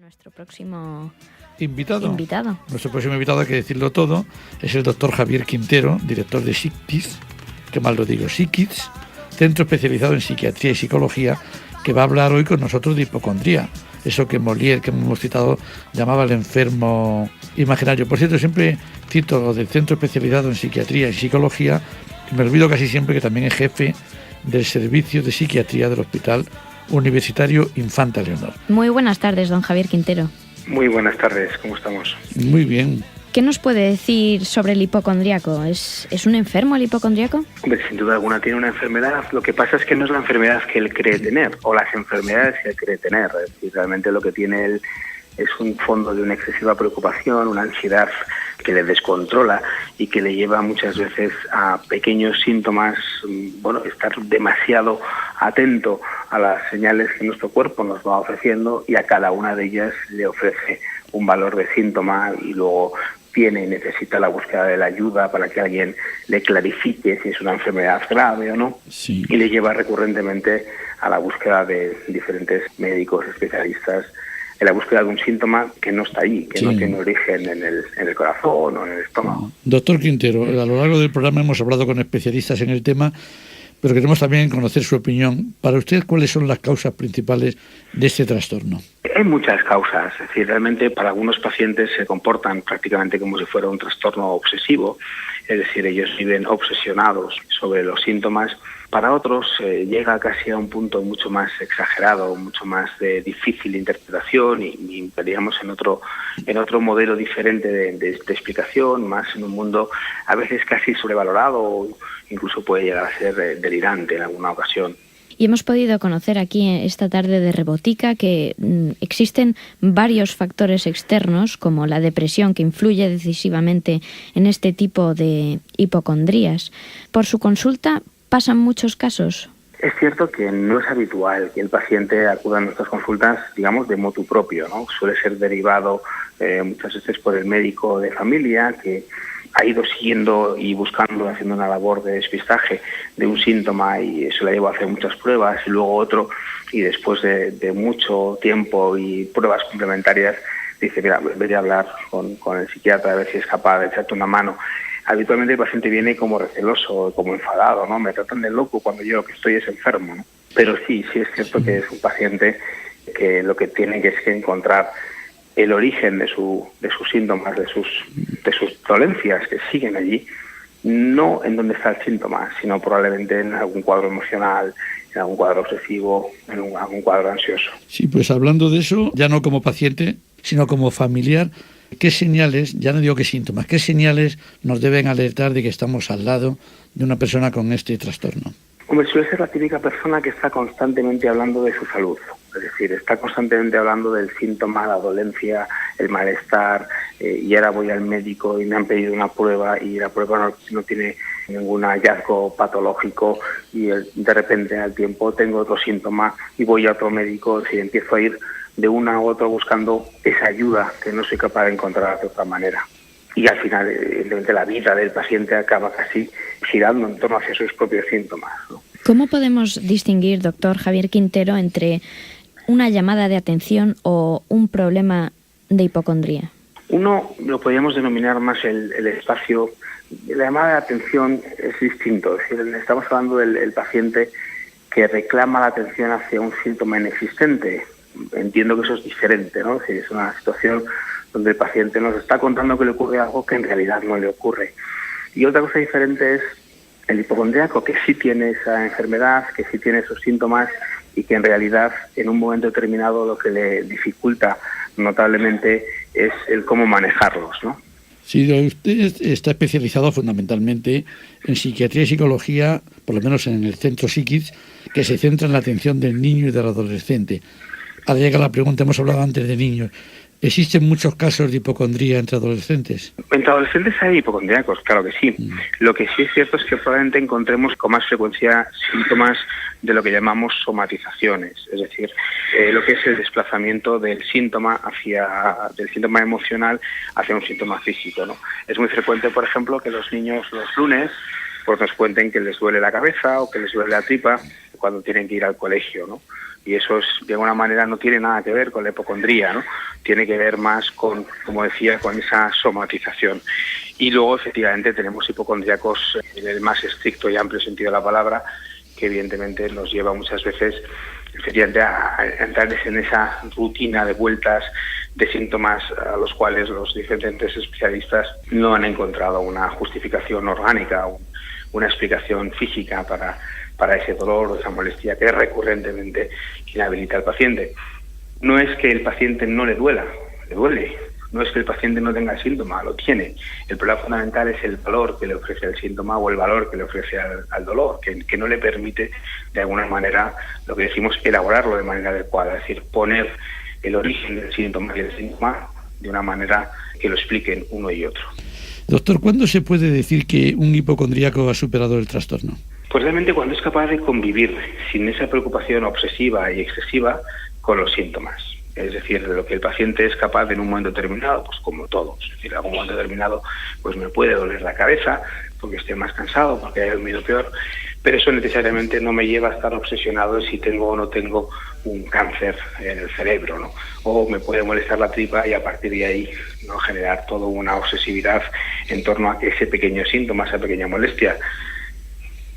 Nuestro próximo invitado. Nuestro próximo invitado, hay que decirlo todo, es el doctor Javier Quintero, director de SICKIDS, que mal lo digo, SICKIDS, centro especializado en psiquiatría y psicología, que va a hablar hoy con nosotros de hipocondría. Eso que Molière, que hemos citado, llamaba el enfermo imaginario. Por cierto, siempre cito lo del centro especializado en psiquiatría y psicología, que me olvido casi siempre que también es jefe del servicio de psiquiatría del Hospital Universitario Infanta Leonor. Muy buenas tardes, don Javier Quintero. Muy buenas tardes, ¿cómo estamos? Muy bien. ¿Qué nos puede decir sobre el hipocondríaco? ¿Es un enfermo el hipocondríaco? Hombre, sin duda alguna tiene una enfermedad. Lo que pasa es que no es la enfermedad que él cree tener, o las enfermedades que él cree tener. Es decir, realmente lo que tiene él es un fondo de una excesiva preocupación, una ansiedad que le descontrola y que le lleva muchas veces a pequeños síntomas, estar demasiado atento a las señales que nuestro cuerpo nos va ofreciendo, y a cada una de ellas le ofrece un valor de síntoma, y luego tiene y necesita la búsqueda de la ayuda para que alguien le clarifique si es una enfermedad grave o no. Sí. Y le lleva recurrentemente a la búsqueda de diferentes médicos especialistas, en la búsqueda de un síntoma que no está ahí, que no tiene origen en el corazón o en el estómago. Doctor Quintero, a lo largo del programa hemos hablado con especialistas en el tema, pero queremos también conocer su opinión. Para usted, ¿cuáles son las causas principales de este trastorno? Hay muchas causas. Es decir, realmente para algunos pacientes se comportan prácticamente como si fuera un trastorno obsesivo. Es decir, ellos viven obsesionados sobre los síntomas. Para otros llega casi a un punto mucho más exagerado, mucho más de difícil interpretación y veríamos en otro modelo diferente de explicación, más en un mundo a veces casi sobrevalorado, o incluso puede llegar a ser delirante en alguna ocasión. Y hemos podido conocer aquí esta tarde de Rebotica que existen varios factores externos, como la depresión, que influye decisivamente en este tipo de hipocondrías. Por su consulta, ¿pasan muchos casos? Es cierto que no es habitual que el paciente acuda a nuestras consultas, digamos, de motu propio, ¿no? Suele ser derivado muchas veces por el médico de familia, que ha ido siguiendo y buscando, haciendo una labor de despistaje de un síntoma, y se la lleva a hacer muchas pruebas, y luego otro, y después de mucho tiempo y pruebas complementarias, dice, mira, voy a hablar con el psiquiatra a ver si es capaz de echarte una mano. Habitualmente el paciente viene como receloso, como enfadado, ¿no? Me tratan de loco cuando yo lo que estoy es enfermo, ¿no? Pero sí es cierto que es un paciente que lo que tiene que es que encontrar el origen de sus síntomas, de sus dolencias que siguen allí, no en donde está el síntoma, sino probablemente en algún cuadro emocional, en algún cuadro obsesivo, en algún cuadro ansioso. Sí, pues hablando de eso, ya no como paciente, sino como familiar, ¿qué señales, ya no digo qué síntomas, qué señales nos deben alertar de que estamos al lado de una persona con este trastorno? Hombre, suele ser la típica persona que está constantemente hablando de su salud. Es decir, está constantemente hablando del síntoma, la dolencia, el malestar, y ahora voy al médico y me han pedido una prueba y la prueba no tiene ningún hallazgo patológico, y de repente al tiempo tengo otro síntoma y voy a otro médico, y empiezo a ir de una a otra buscando esa ayuda que no soy capaz de encontrar de otra manera. Y al final, evidentemente, la vida del paciente acaba casi girando en torno hacia sus propios síntomas, ¿no? ¿Cómo podemos distinguir, doctor Javier Quintero, entre una llamada de atención o un problema de hipocondría? Uno lo podríamos denominar más el espacio. La llamada de atención es distinto. Es decir, estamos hablando del paciente que reclama la atención hacia un síntoma inexistente. Entiendo que eso es diferente, ¿no? Es decir, es una situación donde el paciente nos está contando que le ocurre algo que en realidad no le ocurre. Y otra cosa diferente es el hipocondríaco, que sí tiene esa enfermedad, que sí tiene esos síntomas, y que en realidad en un momento determinado lo que le dificulta notablemente es el cómo manejarlos, ¿no? Sí, usted está especializado fundamentalmente en psiquiatría y psicología, por lo menos en el centro SICKIDS, que se centra en la atención del niño y del adolescente. Ahora llega la pregunta, hemos hablado antes de niños. ¿Existen muchos casos de hipocondría entre adolescentes? Entre adolescentes hay hipocondríacos, claro que sí. Lo que sí es cierto es que probablemente encontremos con más frecuencia síntomas de lo que llamamos somatizaciones, es decir, lo que es el desplazamiento del síntoma emocional hacia un síntoma físico, ¿no? Es muy frecuente, por ejemplo, que los niños los lunes pues nos cuenten que les duele la cabeza o que les duele la tripa cuando tienen que ir al colegio, ¿no? Y eso de alguna manera no tiene nada que ver con la hipocondría, ¿no? tiene que ver más con, como decía, con esa somatización. Y luego, efectivamente, tenemos hipocondríacos en el más estricto y amplio sentido de la palabra, que evidentemente nos lleva muchas veces efectivamente a entrar en esa rutina de vueltas de síntomas a los cuales los diferentes especialistas no han encontrado una justificación orgánica, una explicación física para ese dolor o esa molestia que recurrentemente inhabilita al paciente. No es que el paciente no le duela, le duele. No es que el paciente no tenga el síntoma, lo tiene. El problema fundamental es el valor que le ofrece el síntoma o el valor que le ofrece al dolor, que no le permite, de alguna manera, lo que decimos, elaborarlo de manera adecuada, es decir, poner el origen del síntoma y el síntoma de una manera que lo expliquen uno y otro. Doctor, ¿cuándo se puede decir que un hipocondríaco ha superado el trastorno? Pues realmente cuando es capaz de convivir sin esa preocupación obsesiva y excesiva con los síntomas. Es decir, de lo que el paciente es capaz en un momento determinado, pues como todos. Es decir, en algún momento determinado pues me puede doler la cabeza porque estoy más cansado, porque he dormido peor, pero eso necesariamente no me lleva a estar obsesionado en si tengo o no tengo un cáncer en el cerebro, ¿no? O me puede molestar la tripa y a partir de ahí no generar toda una obsesividad en torno a ese pequeño síntoma, esa pequeña molestia,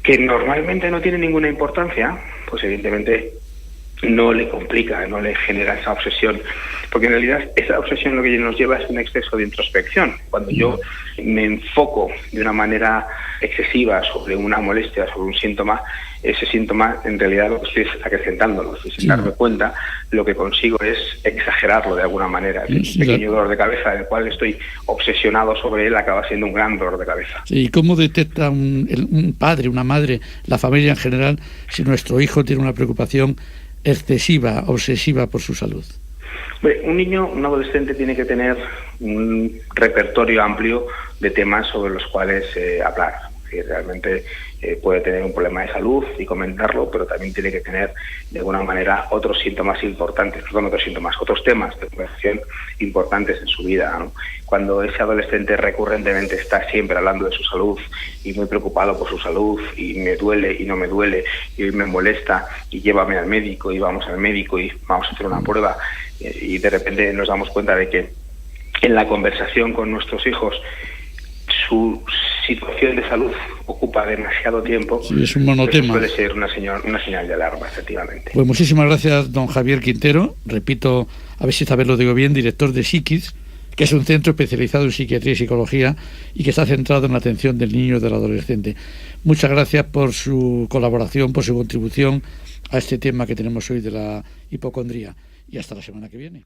que normalmente no tiene ninguna importancia, pues evidentemente no le complica, no le genera esa obsesión, porque en realidad esa obsesión lo que nos lleva es un exceso de introspección. Cuando yo me enfoco de una manera excesiva sobre una molestia, sobre un síntoma, ese síntoma en realidad lo que estoy es acrecentándolo, sin darme cuenta, lo que consigo es exagerarlo de alguna manera. Un pequeño dolor de cabeza del cual estoy obsesionado sobre él acaba siendo un gran dolor de cabeza. Sí, ¿y cómo detecta un padre, una madre, la familia en general, si nuestro hijo tiene una preocupación excesiva, obsesiva por su salud? Un niño, un adolescente tiene que tener un repertorio amplio de temas sobre los cuales hablar. Que realmente puede tener un problema de salud y comentarlo, pero también tiene que tener de alguna manera otros síntomas importantes, otros temas de conversación importantes en su vida, ¿no? Cuando ese adolescente recurrentemente está siempre hablando de su salud y muy preocupado por su salud y me duele y no me duele y me molesta y llévame al médico y vamos al médico y vamos a hacer una prueba y de repente nos damos cuenta de que en la conversación con nuestros hijos su situación de salud ocupa demasiado tiempo, sí, es un monotema. Puede ser una señal de alarma, efectivamente. Pues muchísimas gracias, don Javier Quintero. Repito, a ver si esta vez lo digo bien, director de SICKiDS, que es un centro especializado en psiquiatría y psicología y que está centrado en la atención del niño y del adolescente. Muchas gracias por su colaboración, por su contribución a este tema que tenemos hoy de la hipocondría. Y hasta la semana que viene.